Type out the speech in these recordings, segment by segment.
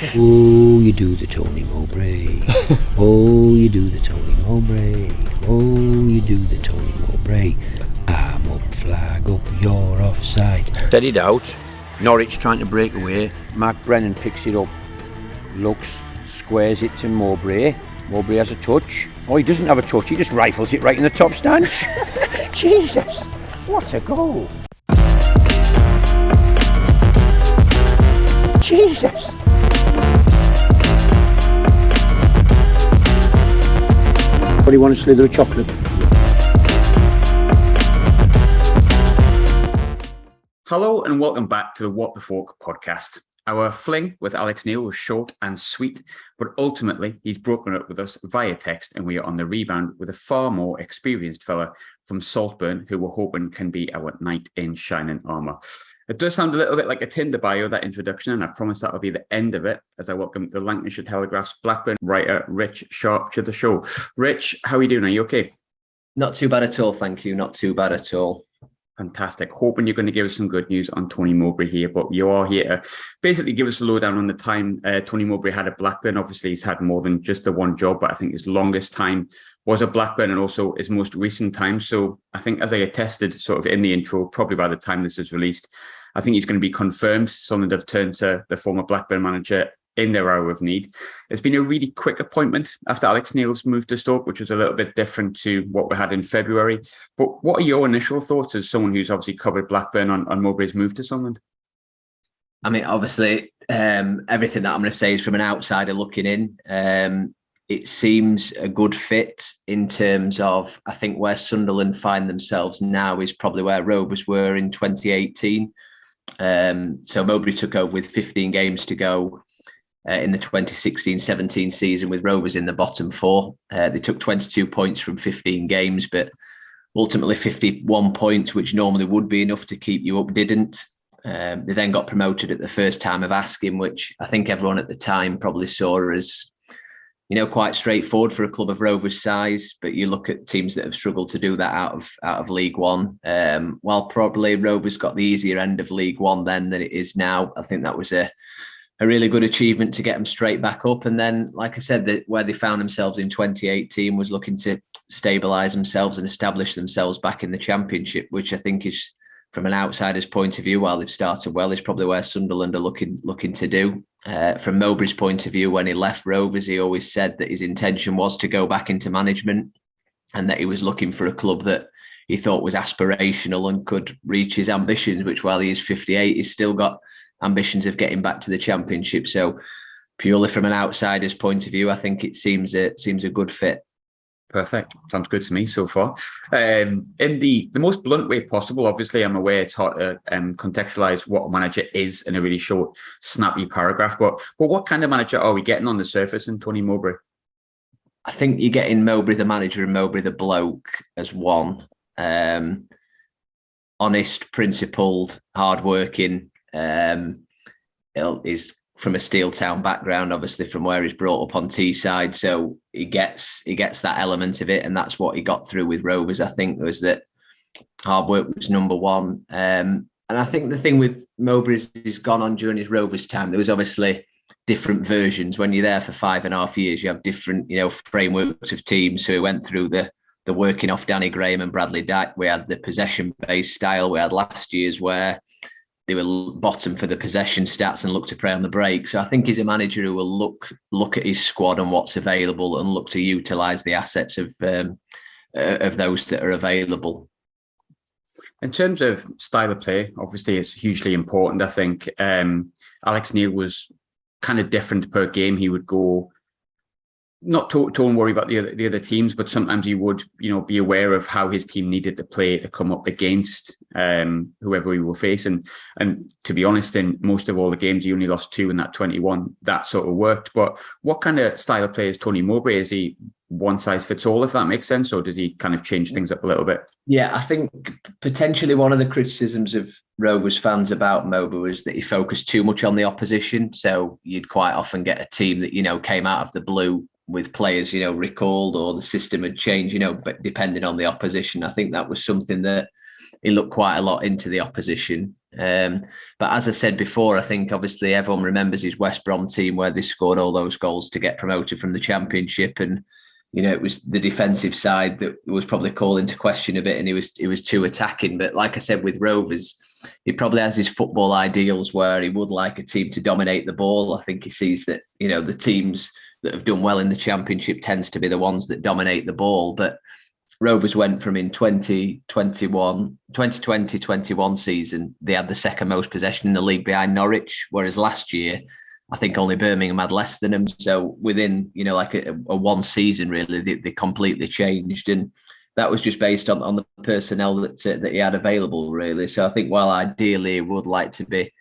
Oh, you do the Tony Mowbray. Oh, you do the Tony Mowbray. Oh, you do the Tony Mowbray. I'm up, flag up, you're offside. Steadied out. Norwich trying to break away. Mark Brennan picks it up. Looks, squares it to Mowbray. Mowbray has a touch. Oh, he doesn't have a touch. He just rifles it right in the top stance. Jesus, what a goal. Jesus. What do you want, a slither of chocolate? Hello and welcome back to the What the Fork podcast. Our fling with Alex Neil was short and sweet, but ultimately he's broken up with us via text and we are on the rebound with a far more experienced fella from Saltburn who we're hoping can be our knight in shining armour. It does sound a little bit like a Tinder bio, that introduction, and I promise that'll be the end of it as I welcome the Lancashire Telegraph's Blackburn writer Rich Sharpe to the show. Rich, how are you doing? Are you okay? Not too bad at all, thank you. Not too bad at all. Fantastic. Hoping you're going to give us some good news on Tony Mowbray here, but you are here to basically give us a lowdown on the time Tony Mowbray had at Blackburn. Obviously, he's had more than just the one job, but I think his longest time was at Blackburn and also his most recent time. So I think, as I attested sort of in the intro, probably by the time this is released, I think he's going to be confirmed. Sunderland have turned to the former Blackburn manager in their hour of need. It's been a really quick appointment after Alex Neil's moved to Stoke, which was a little bit different to what we had in February. But what are your initial thoughts as someone who's obviously covered Blackburn on Mowbray's move to Sunderland? I mean, obviously, everything that I'm going to say is from an outsider looking in. It seems a good fit in terms of, I think, where Sunderland find themselves now is probably where Rovers were in 2018. So Mowbray took over with 15 games to go in the 2016-17 season with Rovers in the bottom four. They took 22 points from 15 games, but ultimately 51 points, which normally would be enough to keep you up, didn't. They then got promoted at the first time of asking, which I think everyone at the time probably saw as, quite straightforward for a club of Rovers' size. But you look at teams that have struggled to do that out of League One. While probably Rovers got the easier end of League One then than it is now, I think that was a really good achievement to get them straight back up. And then, like I said, where they found themselves in 2018 was looking to stabilise themselves and establish themselves back in the Championship, which I think is, from an outsider's point of view, while they've started well, is probably where Sunderland are looking to do. From Mowbray's point of view, when he left Rovers, he always said that his intention was to go back into management and that he was looking for a club that he thought was aspirational and could reach his ambitions, which while he is 58, he's still got ambitions of getting back to the Championship. So purely from an outsider's point of view, I think it seems a good fit. Perfect. Sounds good to me so far. In the most blunt way possible, obviously, I'm aware it's hard to contextualize what a manager is in a really short, snappy paragraph. But what kind of manager are we getting on the surface in Tony Mowbray? I think you're getting Mowbray the manager and Mowbray the bloke as one. Honest, principled, hardworking. He's from a Steel Town background, obviously from where he's brought up on Teesside, so he gets that element of it, and that's what he got through with Rovers. I think was that hard work was number one, and I think the thing with Mowbray is he's gone on during his Rovers time. There was obviously different versions. When you're there for 5.5 years, you have different frameworks of teams. So he went through the working off Danny Graham and Bradley Dack. We had the possession-based style. We had last year's where they were bottom for the possession stats and look to prey on the break. So I think he's a manager who will look at his squad and what's available and look to utilise the assets of those that are available. In terms of style of play, obviously it's hugely important. I think Alex Neil was kind of different per game. He would go, not to worry about the other teams, but sometimes he would, be aware of how his team needed to play to come up against whoever we were facing. And to be honest, in most of all the games, he only lost 2 in that 21. That sort of worked. But what kind of style of play is Tony Mowbray? Is he one size fits all, if that makes sense, or does he kind of change things up a little bit? Yeah, I think potentially one of the criticisms of Rovers fans about Mowbray was that he focused too much on the opposition. So you'd quite often get a team that, came out of the blue with players, recalled, or the system had changed, but depending on the opposition. I think that was something that he looked quite a lot into the opposition. But as I said before, I think obviously everyone remembers his West Brom team where they scored all those goals to get promoted from the Championship, and it was the defensive side that was probably called into question a bit, and he was too attacking. But like I said, with Rovers, he probably has his football ideals where he would like a team to dominate the ball. I think he sees that the teams that have done well in the Championship tends to be the ones that dominate the ball. But Rovers went from in 2020-21 season, they had the second most possession in the league behind Norwich, whereas last year, I think only Birmingham had less than them. So within, like a one season, really, they completely changed. And that was just based on the personnel that he had available, really. So I think while ideally he would like to be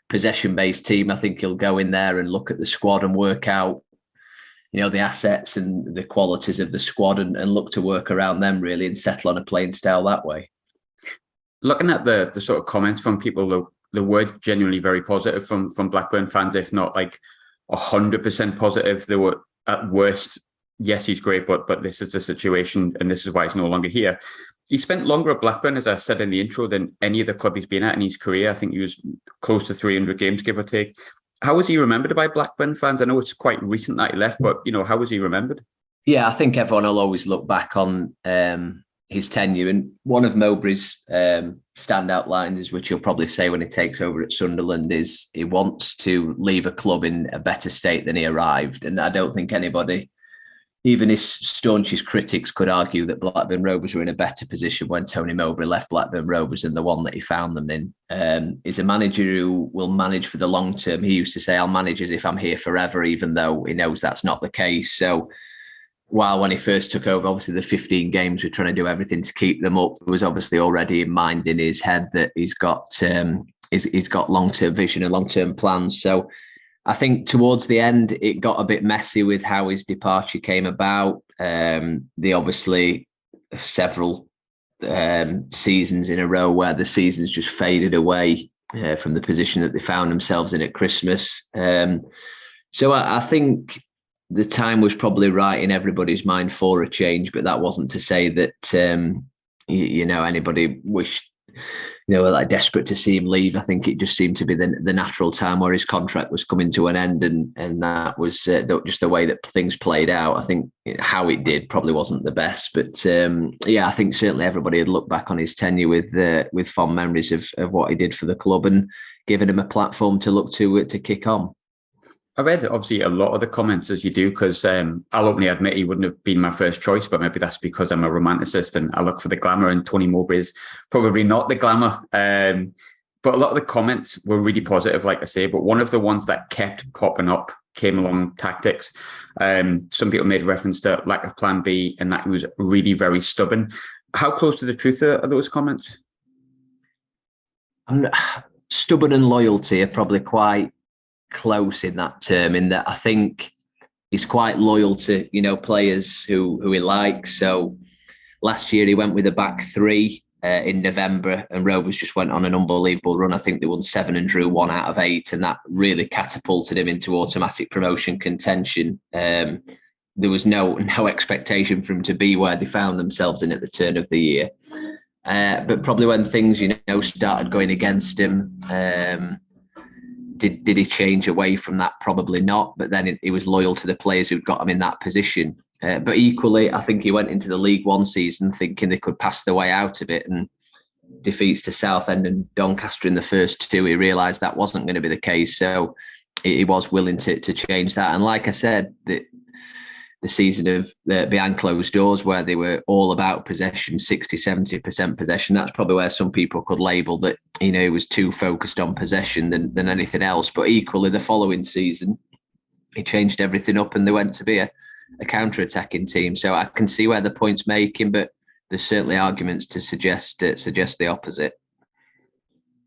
possession-based team, I think he'll go in there and look at the squad and work out the assets and the qualities of the squad and look to work around them, really, and settle on a playing style that way. Looking at the sort of comments from people, the word genuinely very positive from Blackburn fans, if not like 100% positive. They were at worst, yes, he's great, but this is the situation and this is why he's no longer here. He spent longer at Blackburn, as I said in the intro, than any other club he's been at in his career. I think he was close to 300 games, give or take. How was he remembered by Blackburn fans? I know it's quite recent that he left, but how was he remembered? Yeah, I think everyone will always look back on his tenure. And one of Mowbray's standout lines, which he'll probably say when he takes over at Sunderland, is he wants to leave a club in a better state than he arrived. And I don't think anybody, even his staunchest critics, could argue that Blackburn Rovers were in a better position when Tony Mowbray left Blackburn Rovers than the one that he found them in. He's a manager who will manage for the long term. He used to say, I'll manage as if I'm here forever, even though he knows that's not the case. So while when he first took over, obviously the 15 games, we're trying to do everything to keep them up, it was obviously already in mind in his head that he's got long-term vision and long-term plans. So I think towards the end, it got a bit messy with how his departure came about. They obviously several seasons in a row where the seasons just faded away from the position that they found themselves in at Christmas. So I think the time was probably right in everybody's mind for a change, but that wasn't to say that anybody wished. Like desperate to see him leave. I think it just seemed to be the natural time where his contract was coming to an end, and that was just the way that things played out. I think how it did probably wasn't the best, but I think certainly everybody had looked back on his tenure with fond memories of what he did for the club and given him a platform to look to kick on. I read obviously a lot of the comments, as you do, because I'll openly admit he wouldn't have been my first choice, but maybe that's because I'm a romanticist and I look for the glamour, and Tony Mowbray is probably not the glamour. But a lot of the comments were really positive, like I say, but one of the ones that kept popping up came along tactics. Some people made reference to lack of plan B and that he was really very stubborn. How close to the truth are those comments? Stubborn and loyalty are probably quite close in that term, in that I think he's quite loyal to players who he likes. So last year he went with a back three in November, and Rovers just went on an unbelievable run. I think they won 7 and drew 1 out of 8, and that really catapulted him into automatic promotion contention. There was no expectation for him to be where they found themselves in at the turn of the year, but probably when things started going against him, Did he change away from that? Probably not. But then he was loyal to the players who'd got him in that position. But equally, I think he went into the League One season thinking they could pass their way out of it, and defeats to Southend and Doncaster in the first 2, he realised that wasn't going to be the case. So he was willing to change that. And like I said, the season of behind closed doors, where they were all about possession, 60-70% possession, that's probably where some people could label that he was too focused on possession than anything else. But equally, the following season, he changed everything up and they went to be a counter-attacking team. So I can see where the point's making, but there's certainly arguments to suggest the opposite.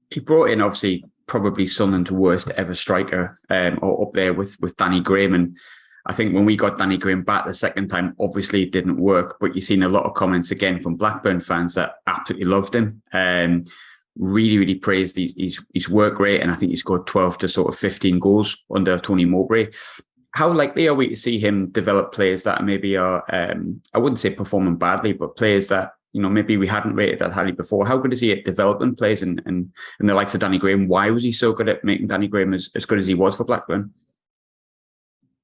He brought in, obviously, probably Sunderland's worst ever striker, or up there with Danny Graham. And I think when we got Danny Graham back the second time, obviously it didn't work, but you've seen a lot of comments again from Blackburn fans that absolutely loved him. Really, really praised his work rate. And I think he scored 12 to sort of 15 goals under Tony Mowbray. How likely are we to see him develop players that maybe are, I wouldn't say performing badly, but players that, maybe we hadn't rated that highly before. How good is he at developing players and the likes of Danny Graham? Why was he so good at making Danny Graham as good as he was for Blackburn?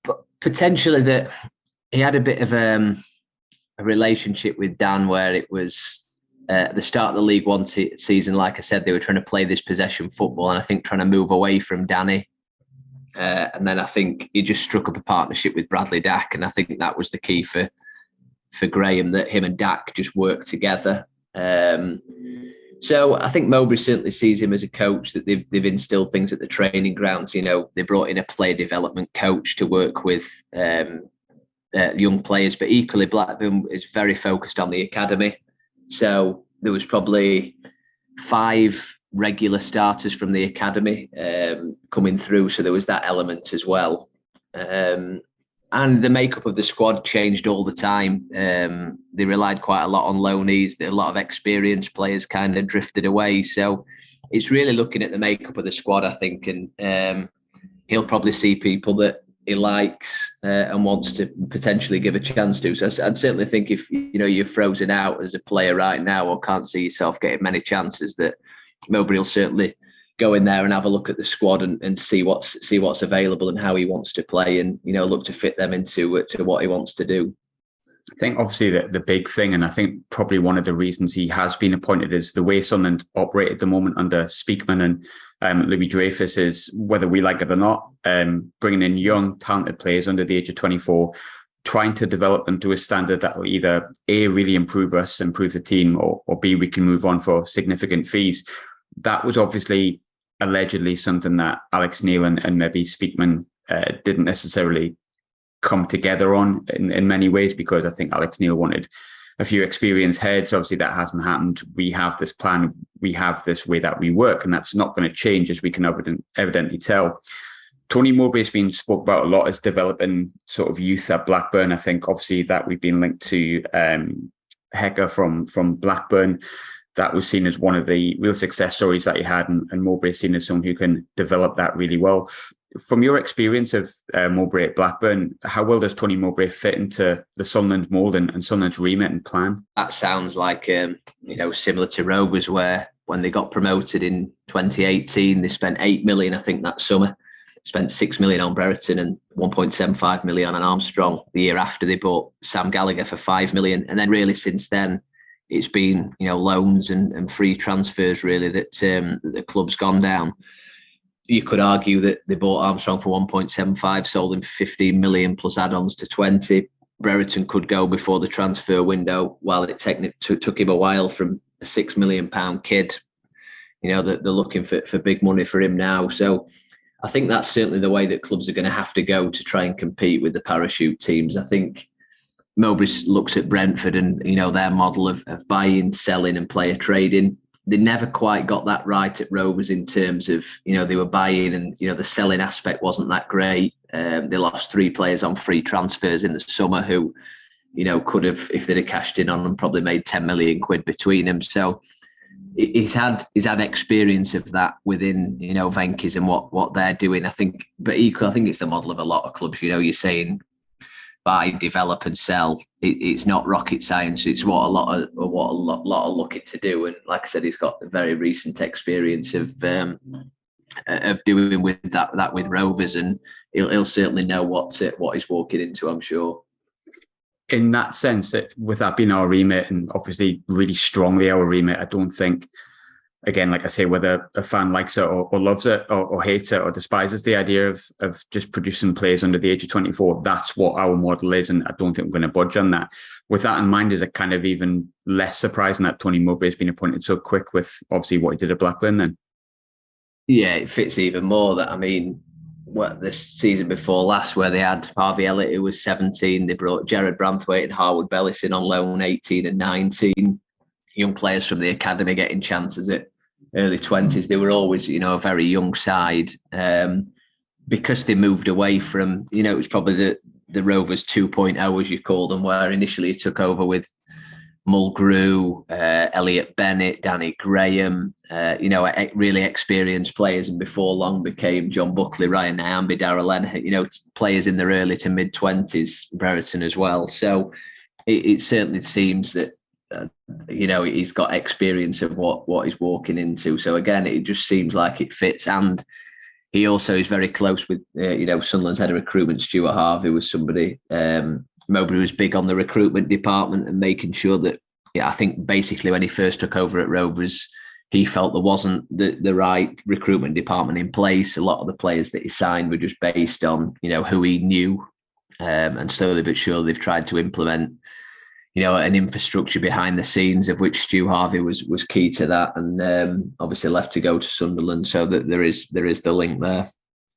But potentially that he had a bit of a relationship with Dan where it was at the start of the League One season, like I said, they were trying to play this possession football and I think trying to move away from Danny. And then I think he just struck up a partnership with Bradley Dack, and I think that was the key for Graham, that him and Dack just worked together. So I think Mowbray certainly sees him as a coach, that they've instilled things at the training grounds. They brought in a player development coach to work with young players, but equally Blackburn is very focused on the academy. So there was probably 5 regular starters from the academy coming through. So there was that element as well. And the makeup of the squad changed all the time. They relied quite a lot on loanees. A lot of experienced players kind of drifted away. So it's really looking at the makeup of the squad, I think. And he'll probably see people that he likes and wants to potentially give a chance to. So I'd certainly think if you're frozen out as a player right now or can't see yourself getting many chances, that Mowbray will certainly go in there and have a look at the squad and see what's available and how he wants to play, and look to fit them into to what he wants to do. I think obviously the big thing, and I think probably one of the reasons he has been appointed, is the way Sunderland operate at the moment under Speakman and Louis Dreyfus, is, whether we like it or not, bringing in young, talented players under the age of 24, trying to develop them to a standard that will either A, really improve us, improve the team, or B, we can move on for significant fees. That was obviously allegedly something that Alex Neil and maybe Speakman didn't necessarily come together on in many ways, because I think Alex Neil wanted a few experienced heads. Obviously that hasn't happened. We have this plan, we have this way that we work, and that's not going to change, as we can evidently tell. Tony Mowbray has been spoke about a lot as developing sort of youth at Blackburn. I think obviously that we've been linked to Hecker from Blackburn. That was seen as one of the real success stories that he had, and Mowbray is seen as someone who can develop that really well. From your experience of Mowbray at Blackburn, how well does Tony Mowbray fit into the Sunderland mould and Sunderland's remit and plan? That sounds like similar to Rovers, where when they got promoted in 2018, they spent 8 million, I think, that summer. Spent 6 million on Brereton and 1.75 million on Armstrong. The year after, they bought Sam Gallagher for 5 million, and then really since then, it's been loans and free transfers really that the club's gone down. You could argue that they bought Armstrong for 1.75, sold him for 15 million plus add-ons to 20. Brereton could go before the transfer window, while it took him a while from a £6 million kid. That they're looking for big money for him now. So I think that's certainly the way that clubs are going to have to go to try and compete with the parachute teams. I think Mowbray looks at Brentford and their model of buying, selling and player trading. They never quite got that right at Rovers in terms of they were buying and the selling aspect wasn't that great. They lost 3 players on free transfers in the summer who could have, if they'd have cashed in on them, probably made 10 million quid between them. So he's had experience of that within Venky's and what they're doing. I think, but equally, I think it's the model of a lot of clubs. You're saying buy, develop, and sell. It's not rocket science. It's what a lot are looking to do. And like I said, he's got a very recent experience of doing with that with Rovers, and he'll certainly know what he's walking into, I'm sure. In that sense, with that being our remit, and obviously really strongly our remit, I don't think, again, like I say, whether a fan likes it or loves it or hates it or despises the idea of just producing players under the age of 24, that's what our model is, and I don't think we're going to budge on that. With that in mind, is it kind of even less surprising that Tony Mowbray has been appointed so quick with obviously what he did at Blackburn then? Yeah, it fits even more that, this season before last, where they had Harvey Elliott, who was 17, they brought Gerard Branthwaite and Harwood Bellis in on loan, 18 and 19. Young players from the academy getting chances at early 20s. They were always, a very young side. Because they moved away from, it was probably the Rovers 2.0, as you call them, where initially he took over with Mulgrew, Elliot Bennett, Danny Graham, really experienced players, and before long became John Buckley, Ryan Naambi, Darrell Lennart, players in their early to mid-20s, Brereton as well. So it certainly seems that he's got experience of what he's walking into. So again, it just seems like it fits. And he also is very close with, Sunderland's head of recruitment, Stuart Harvey, was somebody, Mowbray was big on the recruitment department and making sure that, I think basically when he first took over at Rovers, he felt there wasn't the right recruitment department in place. A lot of the players that he signed were just based on, who he knew. And slowly but surely they've tried to implement, an infrastructure behind the scenes, of which Stu Harvey was key to that, and obviously left to go to Sunderland. So that there is the link there.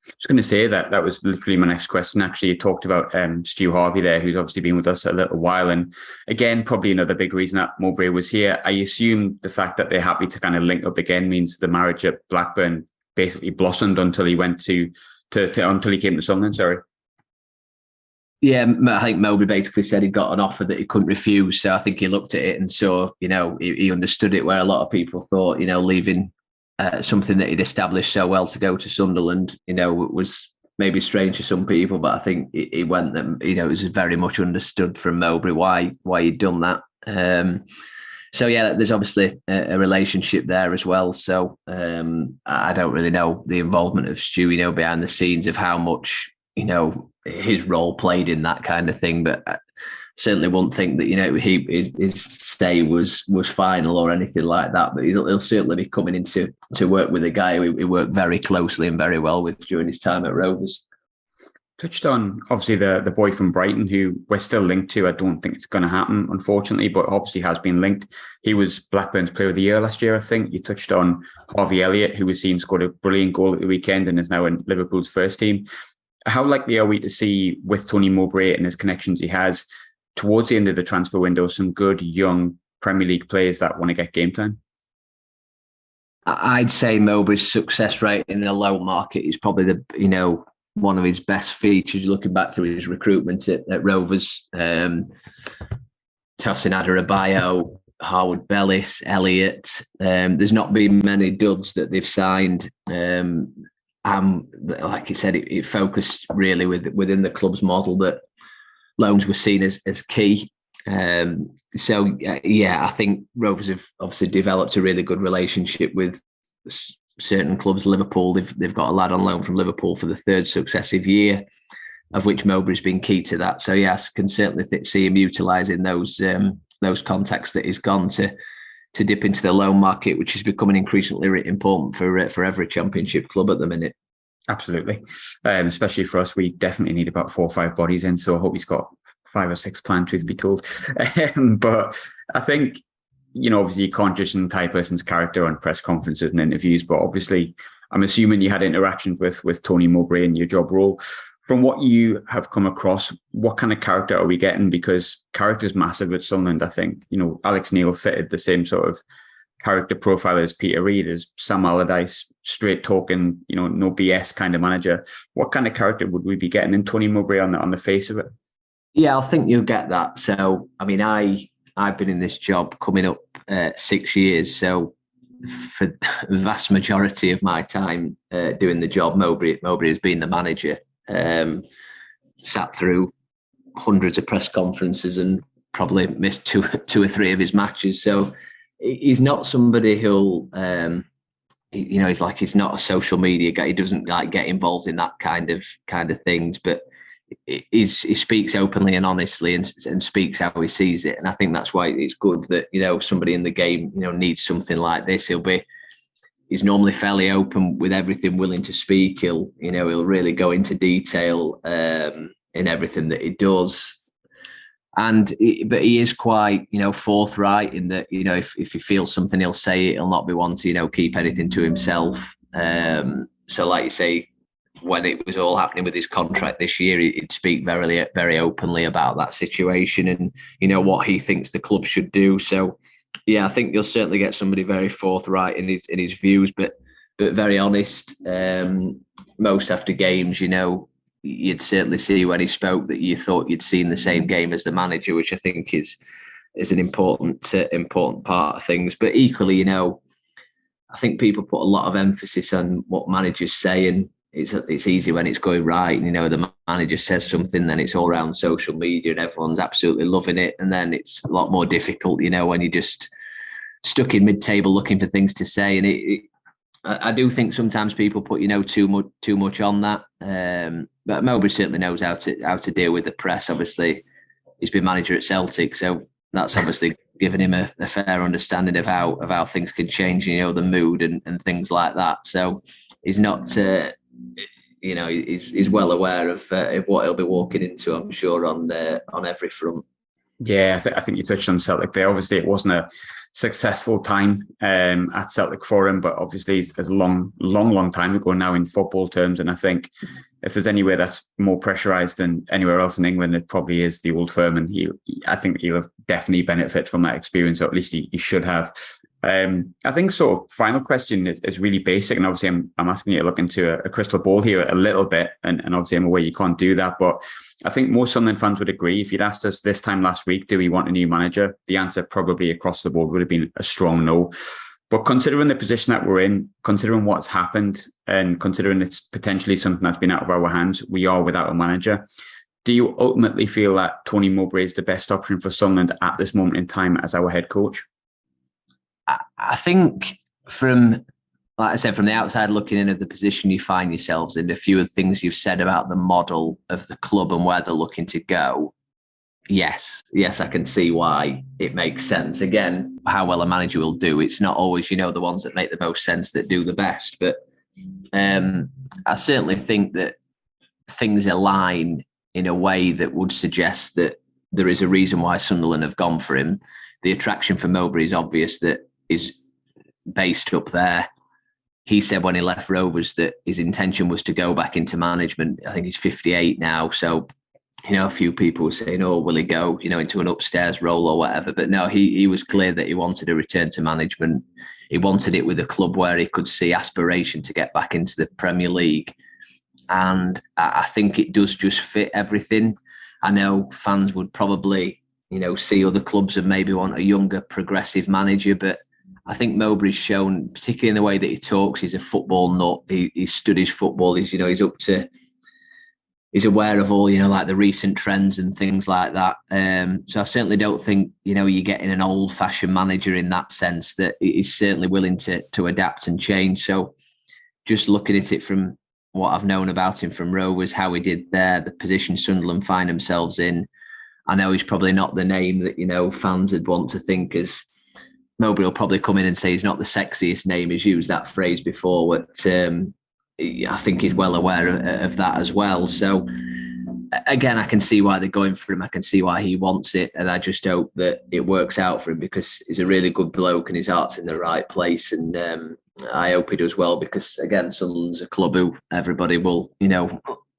I was going to say that was literally my next question. Actually, you talked about Stu Harvey there, who's obviously been with us a little while. And again, probably another big reason that Mowbray was here. I assume the fact that they're happy to kind of link up again means the marriage at Blackburn basically blossomed until he went until he came to Sunderland, sorry. Yeah, I think Mowbray basically said he got an offer that he couldn't refuse. So I think he looked at it and saw, he understood it, where a lot of people thought, leaving something that he'd established so well to go to Sunderland, was maybe strange to some people, but I think he went them, it was very much understood from Mowbray why he'd done that. So yeah, there's obviously a relationship there as well. So I don't really know the involvement of Stu, behind the scenes of how much, his role played in that kind of thing, but I certainly wouldn't think that, his stay was final or anything like that, but he'll certainly be coming in to work with a guy who he worked very closely and very well with during his time at Rovers. Touched on, obviously, the boy from Brighton, who we're still linked to. I don't think it's going to happen, unfortunately, but obviously has been linked. He was Blackburn's Player of the Year last year, I think. You touched on Harvey Elliott, who was seen scored a brilliant goal at the weekend and is now in Liverpool's first team. How likely are we to see, with Tony Mowbray and his connections he has, towards the end of the transfer window, some good young Premier League players that want to get game time? I'd say Mowbray's success rate in the low market is probably one of his best features, looking back through his recruitment at Rovers. Tosin Adarabioyo, Harwood Bellis, Elliott. There's not been many duds that they've signed. Like you said, it focused really within the club's model that loans were seen as key. I think Rovers have obviously developed a really good relationship with certain clubs. Liverpool, they've got a lad on loan from Liverpool for the third successive year, of which Mowbray's been key to that. So yes, can certainly see him utilising those contacts that he's gone to dip into the loan market, which is becoming increasingly important for every Championship club at the minute. Absolutely, especially for us, we definitely need about 4 or 5 bodies in. So I hope he's got 5 or 6 planned, truth be told. But I think, obviously you can't judge an entire person's character on press conferences and interviews, but obviously I'm assuming you had interactions with Tony Mowbray in your job role. From what you have come across, what kind of character are we getting? Because character's massive at Sunderland, I think. Alex Neil fitted the same sort of character profile as Peter Reid, as Sam Allardyce, straight talking, no BS kind of manager. What kind of character would we be getting in Tony Mowbray on the face of it? Yeah, I think you'll get that. So, I mean, I've been in this job coming up 6 years. So for the vast majority of my time doing the job, Mowbray has been the manager. Sat through hundreds of press conferences and probably missed two or three of his matches. So he's not somebody who'll, he's not a social media guy. He doesn't get involved in that kind of things, but he speaks openly and honestly and speaks how he sees it. And I think that's why it's good that, somebody in the game, needs something like this. He's normally fairly open with everything, willing to speak. He'll really go into detail in everything that he does. But he is quite, forthright in that, if he feels something, he'll say it. He'll not be one to, keep anything to himself. So like you say, when it was all happening with his contract this year, he'd speak very, very openly about that situation and, what he thinks the club should do. So, yeah, I think you'll certainly get somebody very forthright in his views, but very honest. Most after games, you'd certainly see when he spoke that you thought you'd seen the same game as the manager, which I think is an important part of things. But equally, I think people put a lot of emphasis on what managers say, and it's easy when it's going right. And, the manager says something, then it's all around social media and everyone's absolutely loving it. And then it's a lot more difficult, when you're just stuck in mid-table looking for things to say. And I do think sometimes people put, too much on that. But Mowbray certainly knows how to deal with the press. Obviously, he's been manager at Celtic, so that's obviously given him a fair understanding of how things can change, the mood and things like that. So he's not, he's well aware of what he'll be walking into, I'm sure, on every front. Yeah, I think you touched on Celtic there. Obviously, it wasn't a successful time at Celtic for him, but obviously it's a long time ago now in football terms. And I think if there's anywhere that's more pressurised than anywhere else in England, it probably is the Old Firm. And I think he'll definitely benefit from that experience, or at least he should have. I think final question is really basic, and obviously I'm asking you to look into a crystal ball here a little bit, and obviously I'm aware you can't do that, but I think most Sunderland fans would agree. If you'd asked us this time last week, do we want a new manager? The answer probably across the board would have been a strong no. But considering the position that we're in, considering what's happened, and considering it's potentially something that's been out of our hands, we are without a manager. Do you ultimately feel that Tony Mowbray is the best option for Sunderland at this moment in time as our head coach? I think like I said, from the outside looking in at the position you find yourselves in, a few of the things you've said about the model of the club and where they're looking to go, yes, I can see why it makes sense. Again, how well a manager will do, it's not always, the ones that make the most sense that do the best. But I certainly think that things align in a way that would suggest that there is a reason why Sunderland have gone for him. The attraction for Mowbray is obvious, that is based up there. He said when he left Rovers that his intention was to go back into management. I think he's 58 now. So, a few people were saying, oh, will he go, into an upstairs role or whatever? But no, he was clear that he wanted a return to management. He wanted it with a club where he could see aspiration to get back into the Premier League. And I think it does just fit everything. I know fans would probably, see other clubs and maybe want a younger, progressive manager. But I think Mowbray's shown, particularly in the way that he talks, he's a football nut. He studies football. He's aware of all, like the recent trends and things like that. So I certainly don't think, you're getting an old-fashioned manager in that sense, that he's certainly willing to adapt and change. So just looking at it from what I've known about him from Rovers, how he did there, the position Sunderland find themselves in, I know he's probably not the name that, fans would want to think as. Mowbray will probably come in and say he's not the sexiest name. He's used that phrase before, but I think he's well aware of that as well. So again, I can see why they're going for him. I can see why he wants it. And I just hope that it works out for him, because he's a really good bloke and his heart's in the right place. And I hope he does well, because again, Sunderland's a club who everybody will,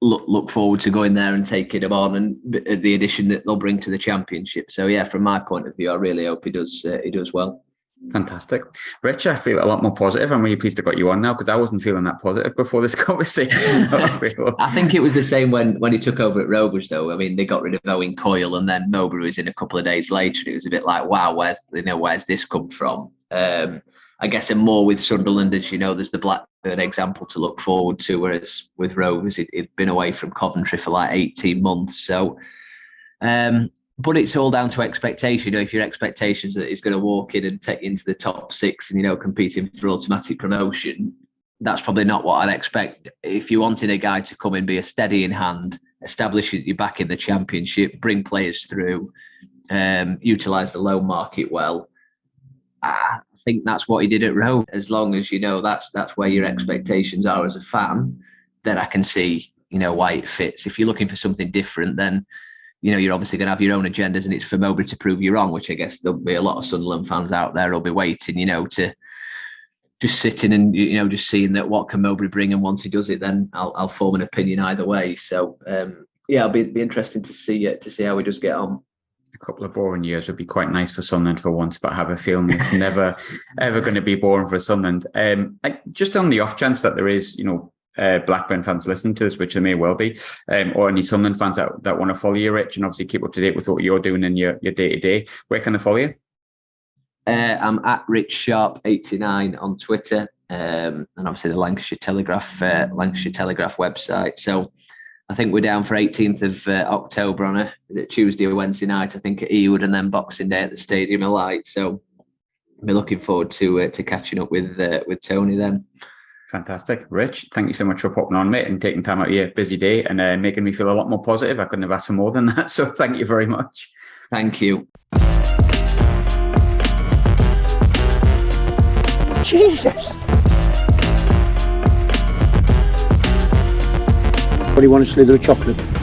look forward to going there and taking him on, and the addition that they'll bring to the Championship. So yeah, from my point of view, I really hope he does well. Fantastic. Rich, I feel a lot more positive. I'm really pleased I got you on now, because I wasn't feeling that positive before this conversation. I think it was the same when he took over at Rovers, though. I mean, they got rid of Owen Coyle, and then Mowbray was in a couple of days later. It was a bit like, wow, where's this come from? I guess, and more with Sunderland, as you know, there's the Blackburn example to look forward to, whereas with Rovers, it'd been away from Coventry for like 18 months. So, but it's all down to expectation. If your expectations that he's going to walk in and take you into the top six and, competing for automatic promotion, that's probably not what I'd expect. If you wanted a guy to come and be a steady in hand, establish you back in the Championship, bring players through, utilise the loan market well, I think that's what he did at Rome. As long as that's where your expectations are as a fan, then I can see why it fits. If you're looking for something different, then you're obviously going to have your own agendas, and it's for Mowbray to prove you wrong, which I guess there'll be a lot of Sunderland fans out there who'll be waiting, to just sitting and just seeing that what can Mowbray bring, and once he does it, then I'll form an opinion either way. So it'll be interesting to see how he does get on. A couple of boring years would be quite nice for Sunderland for once, but I have a feeling it's never ever going to be boring for Sunderland. Just on the off chance that there is, Blackburn fans listening to this, which there may well be, or any Sunderland fans that want to follow you, Rich, and obviously keep up to date with what you're doing in your day-to-day, where can they follow you? I'm at Rich Sharpe 89 on Twitter. and obviously the Lancashire Telegraph website. So I think we're down for 18th of October on a Tuesday or Wednesday night, I think at Ewood, and then Boxing Day at the Stadium of Light. So I'll be looking forward to catching up with Tony then. Fantastic. Rich, thank you so much for popping on, mate, and taking time out of your busy day and making me feel a lot more positive. I couldn't have asked for more than that. So thank you very much. Thank you. Jesus! What do you want, a slither of chocolate?